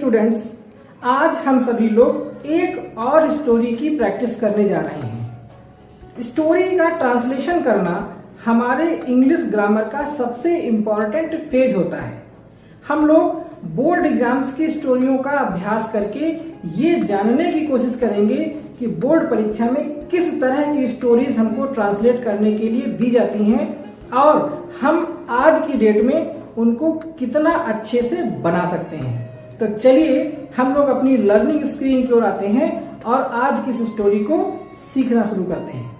Students, आज हम सभी लोग एक और स्टोरी की प्रैक्टिस करने जा रहे हैं। स्टोरी का ट्रांसलेशन करना हमारे इंग्लिश ग्रामर का सबसे इम्पॉर्टेंट फेज होता है। हम लोग बोर्ड एग्जाम्स की स्टोरियों का अभ्यास करके ये जानने की कोशिश करेंगे कि बोर्ड परीक्षा में किस तरह की स्टोरीज हमको ट्रांसलेट करने के लिए दी जाती हैं और हम आज की डेट में उनको कितना अच्छे से बना सकते हैं। तो चलिए हम लोग अपनी लर्निंग स्क्रीन की ओर आते हैं और आज की इस स्टोरी को सीखना शुरू करते हैं।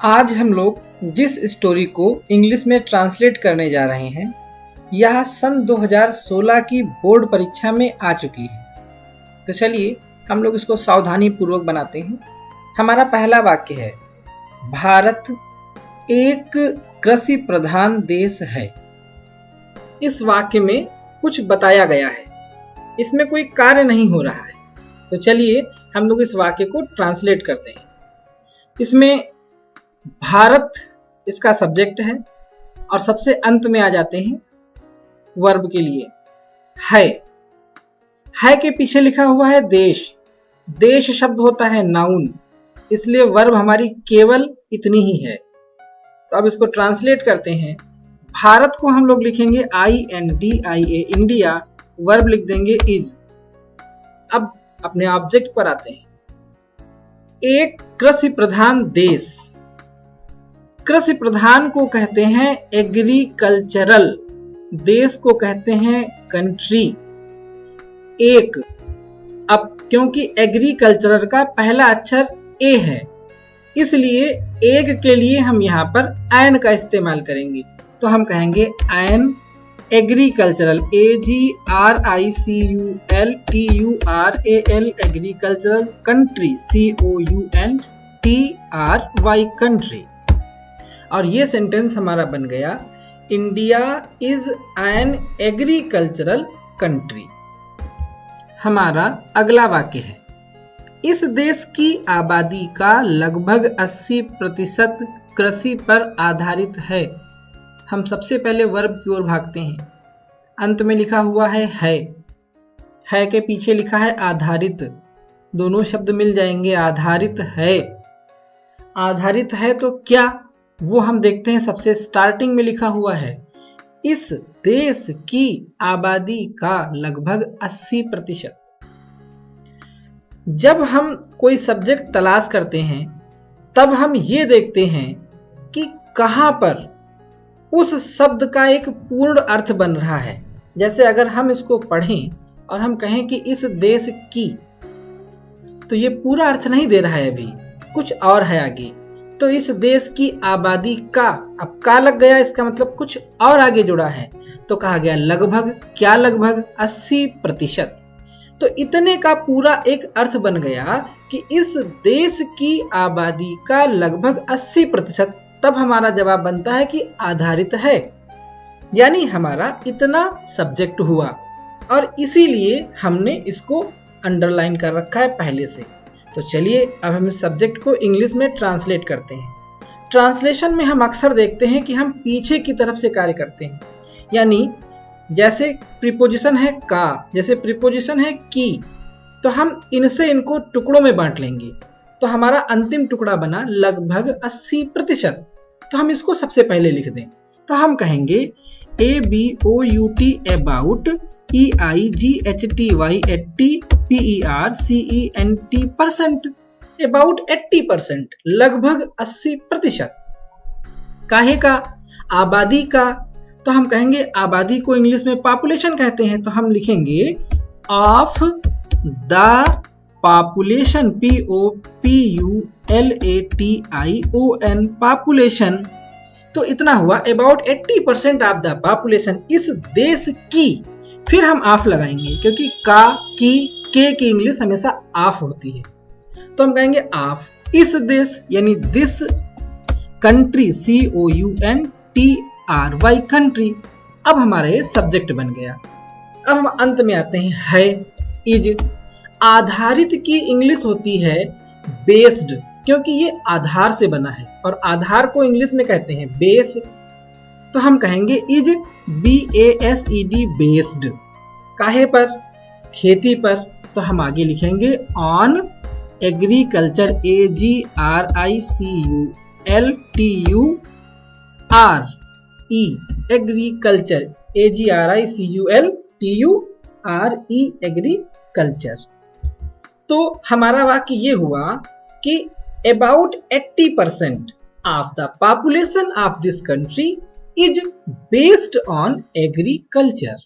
आज हम लोग जिस स्टोरी को इंग्लिश में ट्रांसलेट करने जा रहे हैं यह सन 2016 की बोर्ड परीक्षा में आ चुकी है। तो चलिए हम लोग इसको सावधानी पूर्वक बनाते हैं। हमारा पहला वाक्य है, भारत एक कृषि प्रधान देश है। इस वाक्य में कुछ बताया गया है, इसमें कोई कार्य नहीं हो रहा है। तो चलिए हम लोग इस वाक्य को ट्रांसलेट करते हैं। इसमें भारत इसका सब्जेक्ट है और सबसे अंत में आ जाते हैं वर्ब के लिए। है के पीछे लिखा हुआ है देश। देश शब्द होता है नाउन, इसलिए वर्ब हमारी केवल इतनी ही है। तो अब इसको ट्रांसलेट करते हैं। भारत को हम लोग लिखेंगे INDIA, इंडिया। वर्ब लिख देंगे इज। अब अपने ऑब्जेक्ट पर आते हैं। एक कृषि प्रधान देश। कृषि प्रधान को कहते हैं एग्रीकल्चरल, देश को कहते हैं कंट्री। एक, अब क्योंकि एग्रीकल्चरल का पहला अक्षर ए है इसलिए एक के लिए हम यहाँ पर एन का इस्तेमाल करेंगे। तो हम कहेंगे an agricultural, AGRICULTURAL, agricultural country, COUNTRY, country. और ये सेंटेंस हमारा बन गया, India is an agricultural country. हमारा अगला वाक्य है, इस देश की आबादी का लगभग 80% कृषि पर आधारित है। हम सबसे पहले वर्ब की ओर भागते हैं। अंत में लिखा हुआ है के पीछे लिखा है आधारित। दोनों शब्द मिल जाएंगे, आधारित है। आधारित है तो क्या, वो हम देखते हैं। सबसे स्टार्टिंग में लिखा हुआ है, इस देश की आबादी का लगभग 80%। जब हम कोई सब्जेक्ट तलाश करते हैं तब हम ये देखते हैं कि कहां पर उस शब्द का एक पूर्ण अर्थ बन रहा है। जैसे अगर हम इसको पढ़ें और हम कहें कि इस देश की, तो ये पूरा अर्थ नहीं दे रहा है, अभी कुछ और है आगे। तो इस देश की आबादी का, अब का लग गया, इसका मतलब कुछ और आगे जुड़ा है। तो कहा गया लगभग, क्या लगभग 80%। तो इतने का पूरा एक अर्थ बन गया कि इस देश की आबादी का लगभग 80%। तब हमारा जवाब बनता है कि आधारित है, यानी हमारा इतना सब्जेक्ट हुआ और इसीलिए हमने इसको अंडरलाइन कर रखा है पहले से। तो चलिए अब हम इस सब्जेक्ट को इंग्लिश में ट्रांसलेट करते हैं। ट्रांसलेशन में हम अक्सर देखते हैं कि हम पीछे की तरफ से कार्य करते हैं, यानी जैसे प्रीपोजिशन है का, जैसे प्रीपोजिशन है की, तो हम इनसे इनको टुकड़ों में बांट लेंगे। तो हमारा अंतिम टुकड़ा बना लगभग 80%। तो हम इसको सबसे पहले लिख दें। तो हम कहेंगे ABOUT about, EIGHTY 80, PERCENT about 80%, लगभग 80%। काहे का, आबादी का। तो हम कहेंगे आबादी को इंग्लिश में पॉपुलेशन कहते हैं। तो हम लिखेंगे of the population, POPULATION, population. तो इतना हुआ, अबाउट 80% ऑफ द पॉपुलेशन, इस देश की। फिर हम ऑफ लगाएंगे क्योंकि का, के की इंग्लिश हमेशा ऑफ होती है। तो हम कहेंगे ऑफ इस देश, यानी दिस कंट्री, COUNTRY, कंट्री। अब हमारा ये सब्जेक्ट बन गया। अब हम अंत में आते हैं, है, इज। आधारित की इंग्लिश होती है बेस्ड, क्योंकि ये आधार से बना है और आधार को इंग्लिश में कहते हैं बेस। तो हम कहेंगे इज BASED, बेस्ड। काहे पर, खेती पर, तो हम आगे लिखेंगे on agriculture, AGRICULTURE, agriculture, AGRICULTURE, agriculture. तो हमारा वाक्य ये हुआ कि about 80% of the population of this country is based on agriculture.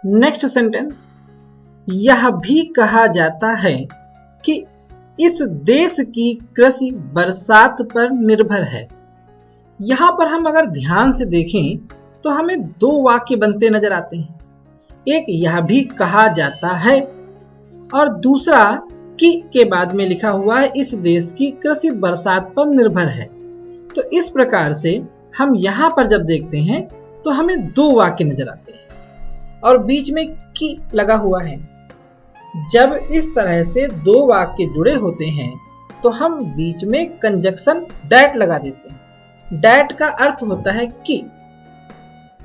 Next sentence, यह भी कहा जाता है कि इस देश की कृषि बरसात पर निर्भर है। यहां पर हम अगर ध्यान से देखें तो हमें दो वाक्य बनते नजर आते हैं। एक यह भी कहा जाता है और दूसरा कि के बाद में लिखा हुआ है इस देश की कृषि बरसात पर निर्भर है। तो इस प्रकार से हम यहां पर जब देखते हैं तो हमें दो वाक्य नजर आते हैं और बीच में की लगा हुआ है। जब इस तरह से दो वाक्य जुड़े होते हैं तो हम बीच में कंजक्शन डैट लगा देते हैं। डैट का अर्थ होता है कि।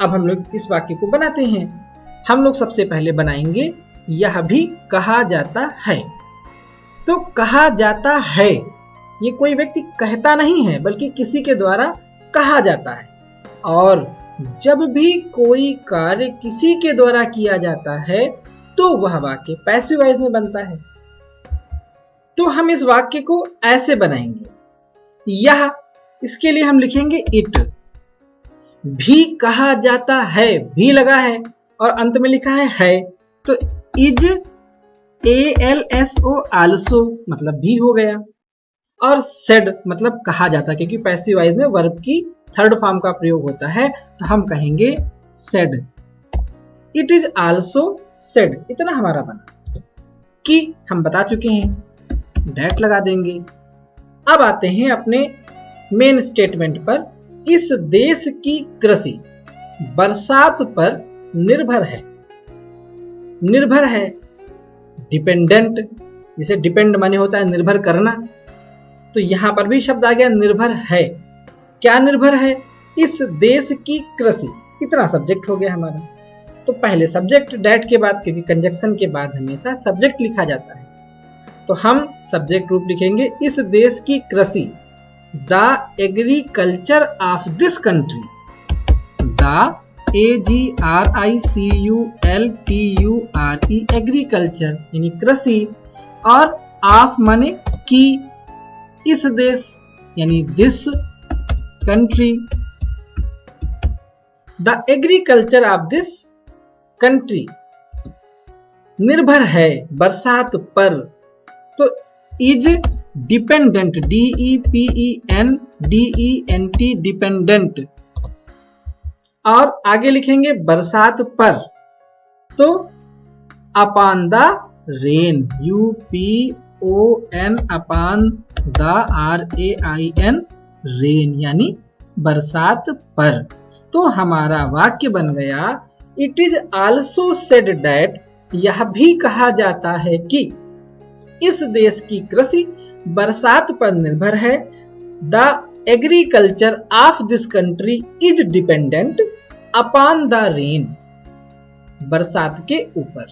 अब हम लोग इस वाक्य को बनाते हैं। हम लोग सबसे पहले बनाएंगे यह भी कहा जाता है। तो कहा जाता है, ये कोई व्यक्ति कहता नहीं है बल्कि किसी के द्वारा कहा जाता है। और जब भी कोई कार्य किसी के द्वारा किया जाता है तो वह वाक्य पैसिव वॉइस में बनता है। तो हम इस वाक्य को ऐसे बनाएंगे, यह, इसके लिए हम लिखेंगे इट। भी कहा जाता है, भी लगा है और अंत में लिखा है तो इज ALSO आल्सो मतलब भी हो गया। और सेड मतलब कहा जाता, क्योंकि पैसिव वॉइस में वर्ब की थर्ड फॉर्म का प्रयोग होता है तो हम कहेंगे said. It is also said, इतना हमारा बना। कि हम बता चुके हैं, डैट लगा देंगे। अब आते हैं अपने मेन स्टेटमेंट पर। इस देश की कृषि बरसात पर निर्भर है। निर्भर है, डिपेंडेंट, जिसे डिपेंड माने होता है निर्भर करना। तो यहां पर भी शब्द आ गया निर्भर है। क्या निर्भर है? इस देश की कृषि, इतना सब्जेक्ट हो गया हमारा। तो पहले सब्जेक्ट डैट के बाद, क्योंकि कंजक्शन के बाद हमेशा सब्जेक्ट लिखा जाता है, तो हम सब्जेक्ट रूप लिखेंगे इस देश की कृषि, the agriculture of this country. The AGRICULTURE, agriculture यानी कृषि, और ऑफ माने की, इस देश यानी this country. The agriculture of this country निर्भर है बरसात पर। तो इज डिपेंडेंट, DEPENDENT, डिपेंडेंट। और आगे लिखेंगे बरसात पर, तो upon the rain, UPON, upon the RAIN, rain यानी बरसात पर। तो हमारा वाक्य बन गया it is also said that, यह भी कहा जाता है कि इस देश की कृषि बरसात पर निर्भर है। The agriculture of this country is dependent upon the rain, बरसात के ऊपर।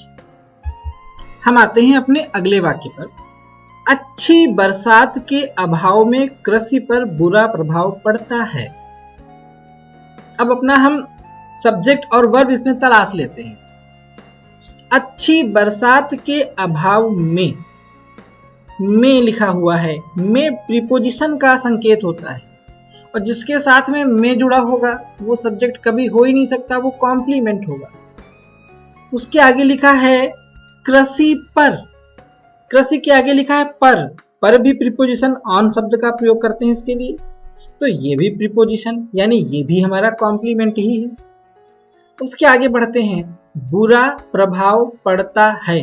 हम आते हैं अपने अगले वाक्य पर। अच्छी बरसात के अभाव में कृषि पर बुरा प्रभाव पड़ता है। अब अपना हम सब्जेक्ट और वर्ब इसमें तलाश लेते हैं। अच्छी बरसात के अभाव में लिखा हुआ है। में प्रीपोजिशन का संकेत होता है और जिसके साथ में जुड़ा होगा वो सब्जेक्ट कभी हो ही नहीं सकता, वो कॉम्प्लीमेंट होगा। उसके आगे लिखा है कृषि पर, कृषि के आगे लिखा है पर भी प्रीपोजिशन ऑन शब्द का प्रयोग करते हैं इसके लिए। तो ये भी प्रीपोजिशन यानी ये भी हमारा कॉम्प्लीमेंट ही है। उसके आगे बढ़ते हैं, बुरा प्रभाव पड़ता है।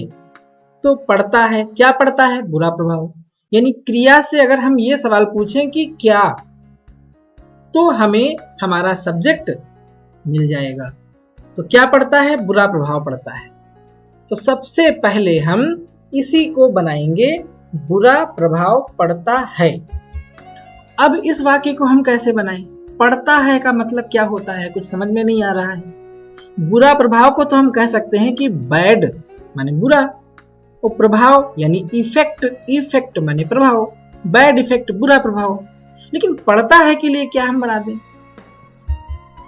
तो पड़ता है, क्या पड़ता है? बुरा प्रभाव। यानी क्रिया से अगर हम ये सवाल पूछें कि क्या, तो हमें हमारा सब्जेक्ट मिल जाएगा। तो क्या पड़ता है? बुरा प्रभाव पड़ता है। तो सबसे पहले हम इसी को बनाएंगे, बुरा प्रभाव पड़ता है। अब इस वाक्य को हम कैसे बनाएं? पड़ता है का मतलब क्या होता है, कुछ समझ में नहीं आ रहा है। बुरा प्रभाव को तो हम कह सकते हैं कि बैड माने बुरा, और प्रभाव यानी इफेक्ट, इफेक्ट माने प्रभाव, बैड इफेक्ट बुरा प्रभाव। लेकिन पढ़ता है के लिए क्या हम बना दें?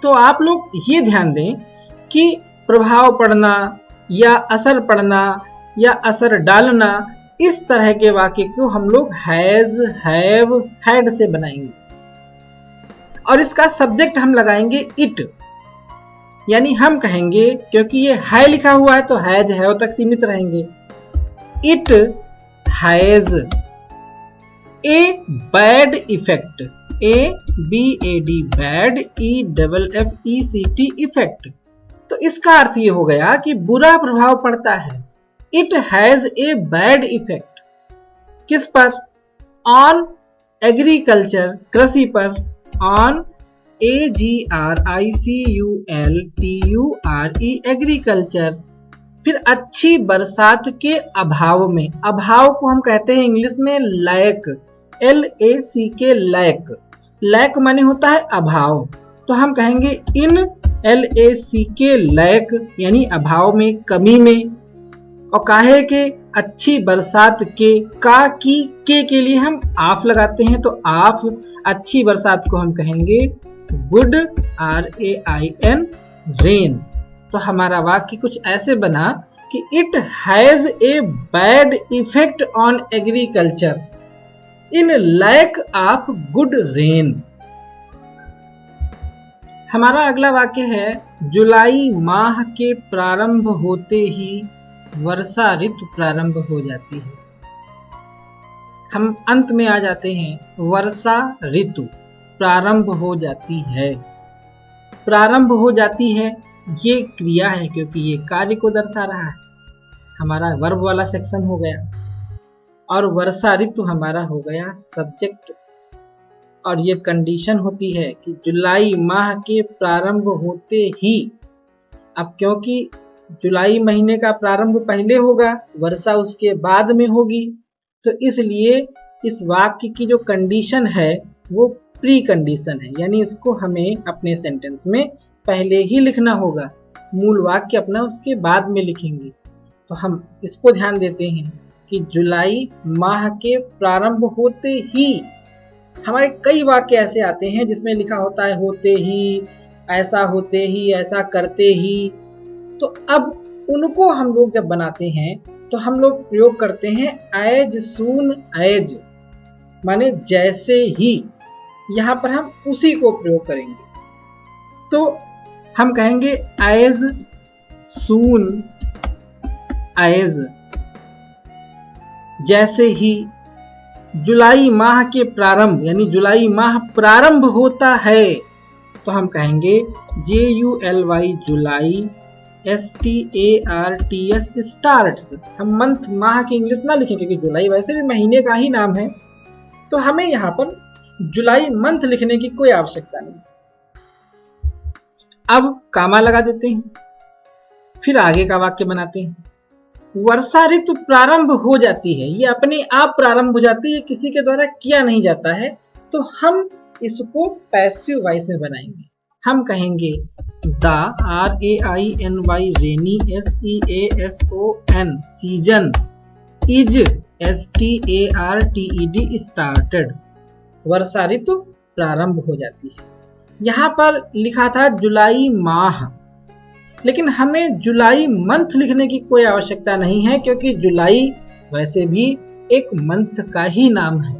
तो आप लोग ये ध्यान दें कि प्रभाव पड़ना या असर पड़ना या असर डालना, इस तरह के वाक्य को हम लोग हैज, हैव, हैड से बनाएंगे और इसका सब्जेक्ट हम लगाएंगे इट। यानी हम कहेंगे, क्योंकि ये है लिखा हुआ है तो हैज, हैव तक सीमित रहेंगे। It has a bad effect, A B A D bad, E double F E C T effect. तो इसका अर्थ ये हो गया कि बुरा प्रभाव पड़ता है। It has a bad effect किस पर? ऑन एग्रीकल्चर, कृषि पर। On AGRICULTURE agriculture. फिर अच्छी बरसात के अभाव में, अभाव को हम कहते हैं इंग्लिश में लैक, LACK लैक। लैक माने होता है अभाव, तो हम कहेंगे इन LACK लैक यानी अभाव में, कमी में। और काहे के? अच्छी बरसात के, का की के लिए हम आफ लगाते हैं, तो आफ अच्छी बरसात को हम कहेंगे गुड RAIN रेन। तो हमारा वाक्य कुछ ऐसे बना कि it has a bad effect on agriculture in lack of good rain. हमारा अगला वाक्य है, जुलाई माह के प्रारंभ होते ही वर्षा ऋतु प्रारंभ हो जाती है। हम अंत में आ जाते हैं, वर्षा ऋतु प्रारंभ हो जाती है। प्रारंभ हो जाती है ये क्रिया है, क्योंकि ये कार्य को दर्शा रहा है। हमारा वर्ब वाला सेक्शन हो गया और वर्षा ऋतु हमारा हो गया सब्जेक्ट। और ये कंडीशन होती है कि जुलाई माह के प्रारंभ होते ही। अब क्योंकि जुलाई महीने का प्रारंभ पहले होगा, वर्षा उसके बाद में होगी, तो इसलिए इस वाक्य की जो कंडीशन है वो प्री कंडीशन है, यानी इसको हमें अपने सेंटेंस में पहले ही लिखना होगा। मूल वाक्य अपना उसके बाद में लिखेंगे। तो हम इसको ध्यान देते हैं कि जुलाई माह के प्रारंभ होते ही। हमारे कई वाक्य ऐसे आते हैं जिसमें लिखा होता है होते ही, ऐसा होते ही, ऐसा करते ही। तो अब उनको हम लोग जब बनाते हैं तो हम लोग प्रयोग करते हैं एज सून एज, माने जैसे ही। यहां पर हम उसी को प्रयोग करेंगे, तो हम कहेंगे एज सून एज, जैसे ही। जुलाई माह के प्रारंभ, यानी जुलाई माह प्रारंभ होता है, तो हम कहेंगे JULY जुलाई, STARTS स्टार्ट्स। हम मंथ माह की इंग्लिश ना लिखें, क्योंकि जुलाई वैसे भी महीने का ही नाम है, तो हमें यहाँ पर जुलाई मंथ लिखने की कोई आवश्यकता नहीं। अब कामा लगा देते हैं, फिर आगे का वाक्य बनाते हैं। वर्षा ऋतु प्रारंभ हो जाती है, ये अपने आप प्रारंभ हो जाती है, किसी के द्वारा किया नहीं जाता है, तो हम इसको पैसिव वॉइस में बनाएंगे। हम कहेंगे the RAINY rainy SEASON season is STARTED started. वर्षा ऋतु प्रारंभ हो जाती है। यहाँ पर लिखा था जुलाई माह, लेकिन हमें जुलाई मंथ लिखने की कोई आवश्यकता नहीं है, क्योंकि जुलाई वैसे भी एक मंथ का ही नाम है।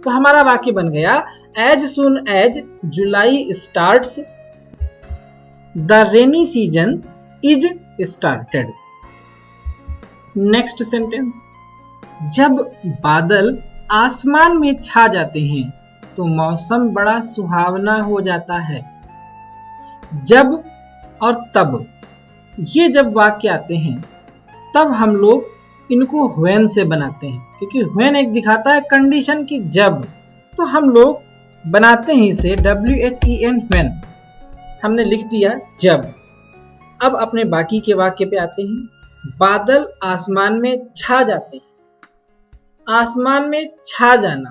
तो हमारा वाक्य बन गया as soon as July starts the rainy season is started. Next sentence, जब बादल आसमान में छा जाते हैं तो मौसम बड़ा सुहावना हो जाता है। जब और तब, ये जब वाक्य आते हैं तब हम लोग इनको व्हेन से बनाते हैं, क्योंकि व्हेन एक दिखाता है कंडीशन की जब, तो हम लोग बनाते हैं इसे WHEN व्हेन। हमने लिख दिया जब। अब अपने बाकी के वाक्य पे आते हैं। बादल आसमान में छा जाते हैं। आसमान में छा जाना,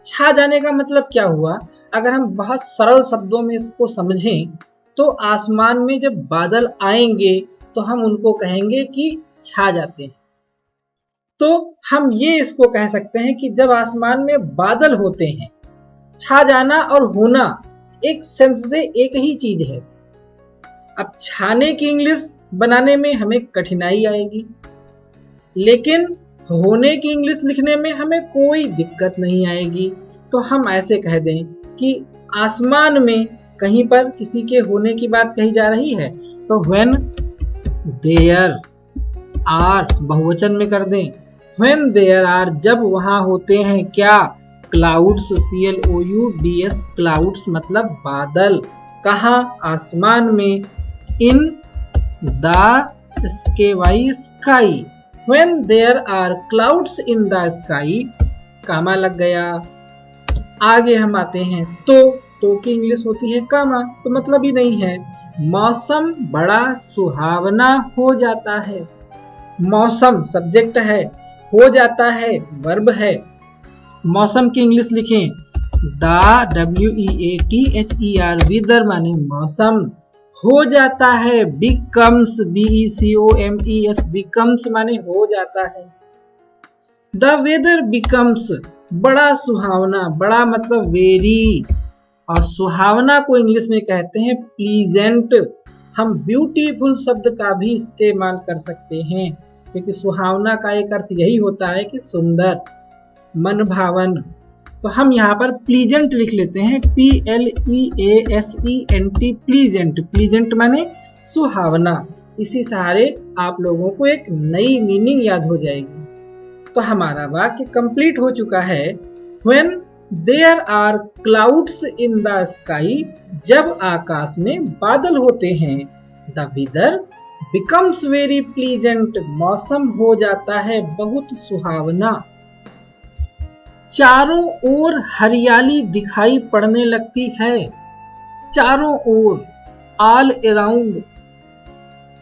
छा जाने का मतलब क्या हुआ? अगर हम बहुत सरल शब्दों में इसको समझें तो आसमान में जब बादल आएंगे तो हम उनको कहेंगे कि छा जाते हैं। तो हम ये इसको कह सकते हैं कि जब आसमान में बादल होते हैं, छा जाना और होना एक सेंस से एक ही चीज है। अब छाने की इंग्लिश बनाने में हमें कठिनाई आएगी, लेकिन होने की इंग्लिश लिखने में हमें कोई दिक्कत नहीं आएगी। तो हम ऐसे कह दें कि आसमान में कहीं पर किसी के होने की बात कही जा रही है, तो व्हेन देयर आर बहुवचन में कर दें। व्हेन देयर आर, जब वहां होते हैं क्या, क्लाउड्स, CLOUDS, क्लाउड्स मतलब बादल। कहाँ, आसमान में। In the sky, when there are clouds in the sky, comma लग गया। आगे हम आते हैं तो की इंग्लिश होती है कामा, तो मतलब ही नहीं है। मौसम बड़ा सुहावना हो जाता है। मौसम सब्जेक्ट है, हो जाता है वर्ब है। मौसम की इंग्लिश लिखें WEATHER, वेदर माने मौसम। हो जाता है बिकम्स, BECOMES, बिकम्स माने हो जाता है। द वेदर बिकम्स, बड़ा सुहावना, बड़ा मतलब वेरी, और सुहावना को इंग्लिश में कहते हैं प्लीजेंट। हम ब्यूटीफुल शब्द का भी इस्तेमाल कर सकते हैं, क्योंकि सुहावना का एक अर्थ यही होता है कि सुंदर, मन भावन। तो हम यहाँ पर प्लीजेंट लिख लेते हैं, PLEASENT, प्लीजेंट। प्लीजेंट माने सुहावना। इसी सहारे आप लोगों को एक नई मीनिंग याद हो जाएगी। तो हमारा वाक्य कंप्लीट हो चुका है। When there are clouds in the sky, जब आकाश में बादल होते हैं। The weather becomes very pleasant, मौसम हो जाता है बहुत सुहावना। चारों ओर हरियाली दिखाई पड़ने लगती है। चारों ओर, ऑल अराउंड,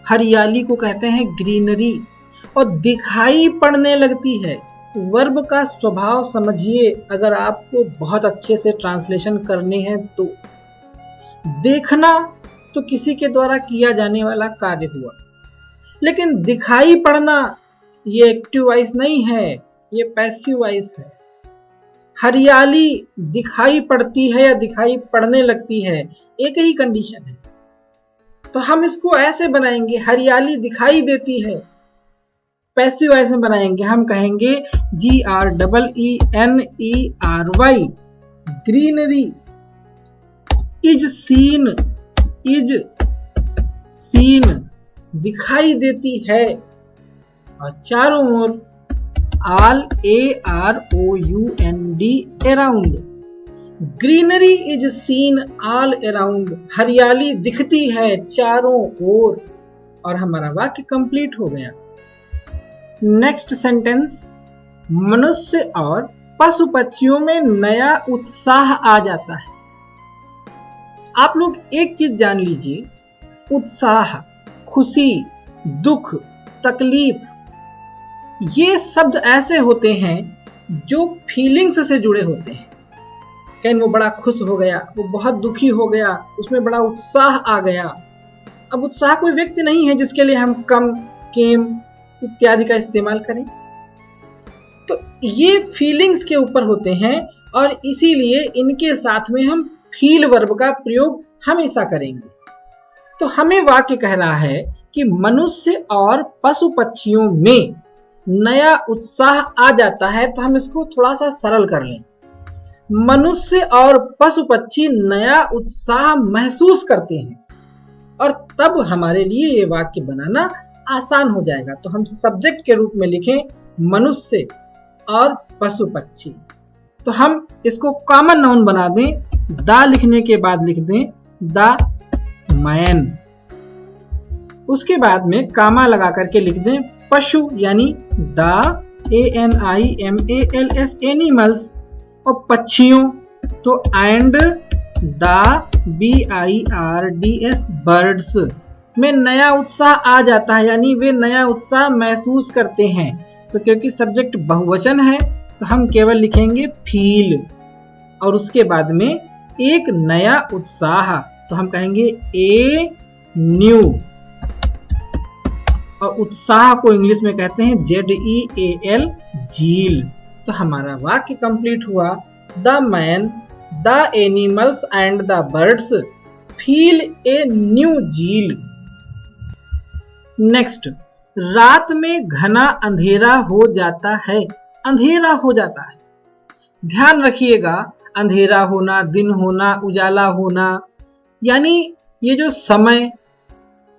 हरियाली को कहते हैं ग्रीनरी, और दिखाई पड़ने लगती है। वर्ब का स्वभाव समझिए, अगर आपको बहुत अच्छे से ट्रांसलेशन करने हैं तो। देखना तो किसी के द्वारा किया जाने वाला कार्य हुआ, लेकिन दिखाई पड़ना ये एक्टिव वॉइस नहीं है, ये पैसिव वॉइस है। हरियाली दिखाई पड़ती है या दिखाई पड़ने लगती है, एक ही कंडीशन है। तो हम इसको ऐसे बनाएंगे, हरियाली दिखाई देती है। पैसिव वॉइस में बनाएंगे, हम कहेंगे GREENERY, ग्रीनरी। इज सीन, दिखाई देती है। और चारों ओर, all AROUND, around. Greenery is seen all around, हरियाली दिखती है चारों ओर। और हमारा वाक्य कंप्लीट हो गया। नेक्स्ट सेंटेंस, मनुष्य और पशु पक्षियों में नया उत्साह आ जाता है। आप लोग एक चीज जान लीजिए, उत्साह, खुशी, दुख, तकलीफ, ये शब्द ऐसे होते हैं जो फीलिंग्स से जुड़े होते हैं। कहीं वो बड़ा खुश हो गया, वो बहुत दुखी हो गया, उसमें बड़ा उत्साह आ गया। अब उत्साह कोई व्यक्ति नहीं है जिसके लिए हम कम, केम इत्यादि का इस्तेमाल करें। तो ये फीलिंग्स के ऊपर होते हैं, और इसीलिए इनके साथ में हम फील वर्ब का प्रयोग हमेशा करेंगे। तो हमें वाक्य कह रहा है कि मनुष्य और पशु पक्षियों में नया उत्साह आ जाता है। तो हम इसको थोड़ा सा सरल कर लें, मनुष्य और पशु पक्षी नया उत्साह महसूस करते हैं, और तब हमारे लिए ये वाक्य बनाना आसान हो जाएगा। तो हम सब्जेक्ट के रूप में लिखें मनुष्य और पशु पक्षी। तो हम इसको कॉमन नाउन बना दें, द लिखने के बाद लिख दें द मैन। उसके बाद में कामा लगा करके लिख दें पशु, यानी द ANIMALS, एनिमल्स। और पक्षियों तो एंड द BIRDS, बर्ड्स में नया उत्साह आ जाता है, यानी वे नया उत्साह महसूस करते हैं। तो क्योंकि सब्जेक्ट बहुवचन है तो हम केवल लिखेंगे फील, और उसके बाद में एक नया उत्साह, तो हम कहेंगे ए न्यू और उत्साह को इंग्लिश में कहते हैं ZEAL, झील। तो हमारा वाक्य कंप्लीट हुआ। The man, the animals and the birds feel a new झील। नेक्स्ट, रात में घना अंधेरा हो जाता है। अंधेरा हो जाता है, ध्यान रखिएगा, अंधेरा होना, दिन होना, उजाला होना, यानी ये जो समय,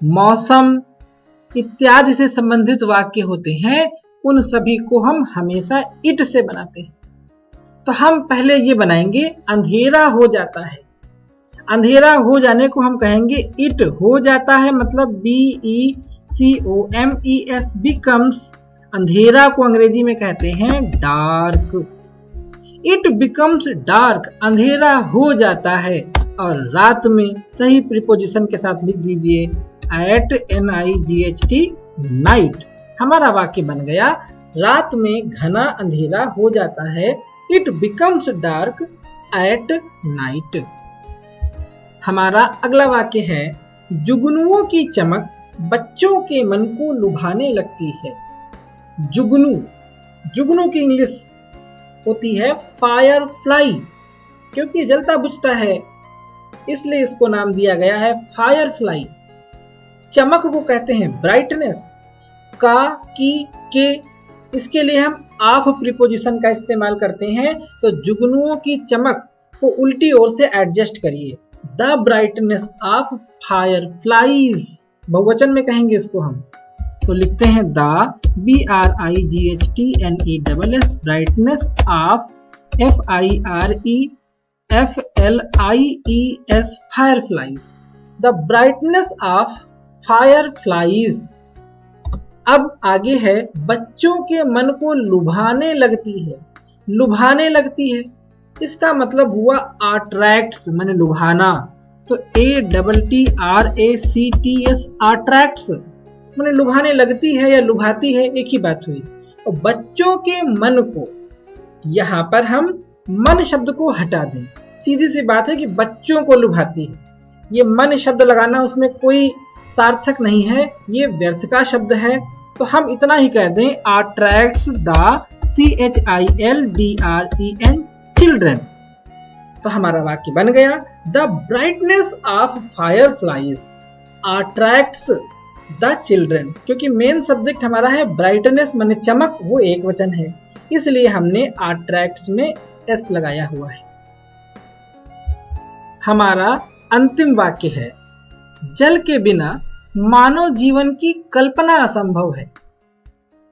मौसम इत्यादि से संबंधित वाक्य होते हैं, उन सभी को हम हमेशा इट से बनाते हैं। तो हम पहले ये बनाएंगे, अंधेरा हो जाता है। अंधेरा हो जाने को हम कहेंगे इट हो जाता है, मतलब BECOMES, बिकम्स। अंधेरा को अंग्रेजी में कहते हैं डार्क। इट बिकम्स डार्क, अंधेरा हो जाता है। और रात में सही प्रीपोजिशन के साथ लिख दीजिए at, NIGHT, नाइट। हमारा वाक्य बन गया, रात में घना अंधेरा हो जाता है। It becomes dark at night. हमारा अगला वाक्य है, जुगनुओं की चमक बच्चों के मन को लुभाने लगती है। जुगनू, जुगनू की इंग्लिश होती है फायर फ्लाई, क्योंकि जलता बुझता है इसलिए इसको नाम दिया गया है फायर फ्लाई। चमक को कहते हैं ब्राइटनेस। का, की, के, इसके लिए हम ऑफ प्रीपोजिशन का इस्तेमाल करते हैं। तो जुगनुओं की चमक को उल्टी ओर से एडजस्ट करिए, the brightness of fire flies, बहुवचन में कहेंगे इसको हम। तो लिखते हैं the BRIGHTNESS, brightness of FIREFLIES, fire flies, the brightness of fire flies. अब आगे है, बच्चों के मन को लुभाने लगती है। लुभाने लगती है, इसका मतलब हुआ अट्रैक्ट्स, माने लुभाना। तो ATTRACTS, अट्रैक्ट्स, माने लुभाने लगती है या लुभाती है, एक ही बात हुई। और बच्चों के मन को, यहां पर हम मन शब्द को हटा दें। सीधी सी बात है कि बच्चों को लुभाती है। ये मन शब्द लगाना, उसमें कोई सार्थक नहीं है, ये व्यर्थ का शब्द है। तो हम इतना ही कह दें, अट्रैक्ट्स द CHILDREN, चिल्ड्रन। तो हमारा वाक्य बन गया, the brightness of fire flies attracts the children. क्योंकि मेन सब्जेक्ट हमारा है ब्राइटनेस, माने चमक, वो एक वचन है, इसलिए हमने अट्रैक्ट्स में S लगाया हुआ है। हमारा अंतिम वाक्य है, जल के बिना मानव जीवन की कल्पना असंभव है।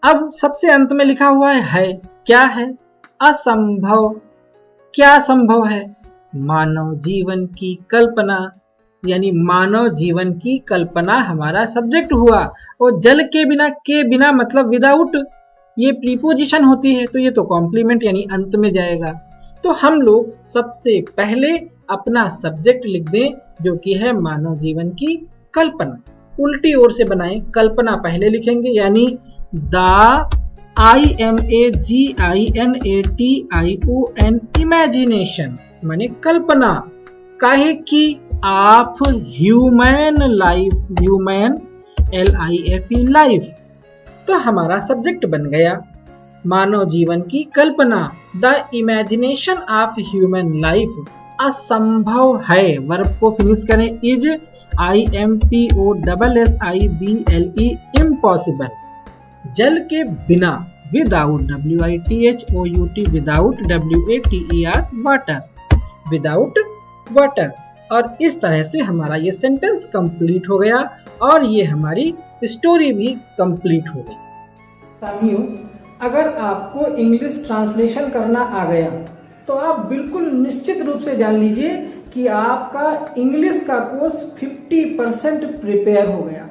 अब सबसे अंत में लिखा हुआ है, क्या है? असंभव। क्या संभव है? मानव जीवन की कल्पना, यानी मानव जीवन की कल्पना हमारा सब्जेक्ट हुआ। और जल के बिना मतलब विदाउट, ये प्रीपोजिशन होती है, तो ये तो कॉम्प्लीमेंट यानी अंत में जाएगा। तो हम लोग सबसे पहले अपना सब्जेक्ट लिख दें, जो कि है मानव जीवन की कल्पना। उल्टी ओर से बनाएं, कल्पना पहले लिखेंगे, यानी द IMAGINATION, इमेजिनेशन, माने कल्पना, काहे की, of human life, human LIFE, life. तो हमारा सब्जेक्ट बन गया, मानव जीवन की कल्पना, the imagination of human life असंभव है। वर्ब को फिनिश करें, इज IMPOSSIBLE, इम्पॉसिबल। जल के बिना, without, WITHOUT, without, WATER, water, without water. और इस तरह से हमारा ये सेंटेंस कंप्लीट हो गया और ये हमारी स्टोरी भी कंप्लीट हो गई। साथियों, अगर आपको इंग्लिश ट्रांसलेशन करना आ गया तो आप बिल्कुल निश्चित रूप से जान लीजिए कि आपका इंग्लिश का कोर्स 50% प्रिपेयर हो गया,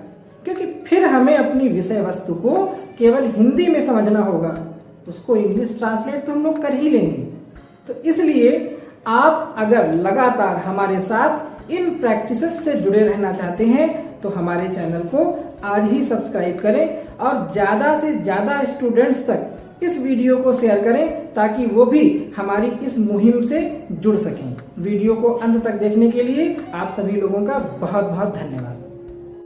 क्योंकि फिर हमें अपनी विषय वस्तु को केवल हिंदी में समझना होगा, उसको इंग्लिश ट्रांसलेट तो हम लोग कर ही लेंगे। तो इसलिए आप अगर लगातार हमारे साथ इन प्रैक्टिसेस से जुड़े रहना चाहते हैं तो हमारे चैनल को आज ही सब्सक्राइब करें और ज्यादा से ज्यादा स्टूडेंट्स तक इस वीडियो को शेयर करें, ताकि वो भी हमारी इस मुहिम से जुड़ सकें। वीडियो को अंत तक देखने के लिए आप सभी लोगों का बहुत बहुत धन्यवाद।